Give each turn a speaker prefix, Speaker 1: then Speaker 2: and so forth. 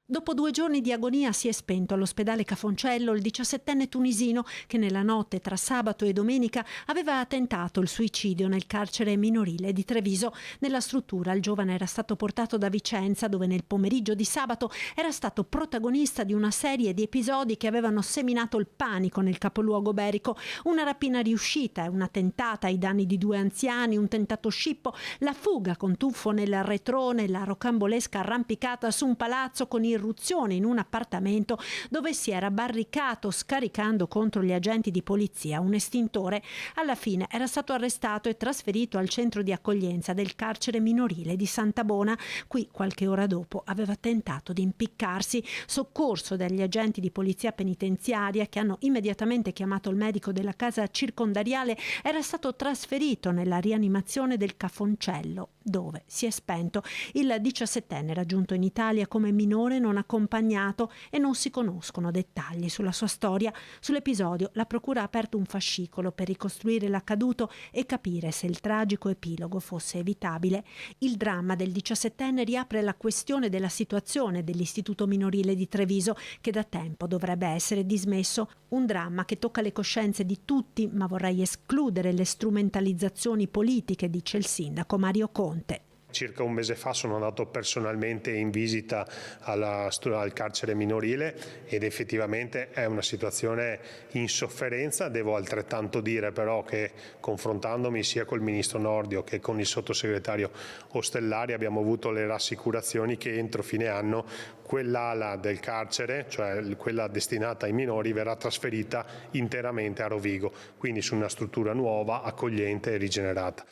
Speaker 1: Dopo 2 giorni di agonia si è spento all'ospedale Cafoncello il 17enne tunisino che nella notte tra sabato e domenica aveva tentato il suicidio nel carcere minorile di Treviso. Nella struttura il giovane era stato portato da Vicenza, dove nel pomeriggio di sabato era stato protagonista di una serie di episodi che avevano seminato il panico nel capoluogo berico. Una rapina riuscita e una tentata ai danni di 2 anziani, un tentato scippo, la fuga con tuffo nel retrone, la rocambolesca arrampicata su un palazzo con irruzione in un appartamento dove si era barricato scaricando contro gli agenti di polizia un estintore. Alla fine era stato arrestato e trasferito al centro di accoglienza del carcere minorile di Santa Bona. Qui qualche ora dopo aveva tentato di impiccarsi. Soccorso dagli agenti di polizia penitenziaria che hanno immediatamente chiamato il medico della casa circondariale, era stato trasferito nella rianimazione del Cafoncello, dove si è spento. Il 17enne era giunto in Italia come minore non accompagnato e non si conoscono dettagli sulla sua storia. Sull'episodio la procura ha aperto un fascicolo per ricostruire l'accaduto e capire se il tragico epilogo fosse evitabile. Il dramma del 17enne riapre la questione della situazione dell'istituto minorile di Treviso, che da tempo dovrebbe essere dismesso. Un dramma che tocca le coscienze di tutti, ma vorrei escludere le strumentalizzazioni politiche, dice il sindaco Mario Conte.
Speaker 2: Circa un mese fa sono andato personalmente in visita al carcere minorile ed effettivamente è una situazione in sofferenza. Devo altrettanto dire però che, confrontandomi sia col ministro Nordio che con il sottosegretario Ostellari, abbiamo avuto le rassicurazioni che entro fine anno quell'ala del carcere, cioè quella destinata ai minori, verrà trasferita interamente a Rovigo, quindi su una struttura nuova, accogliente e rigenerata.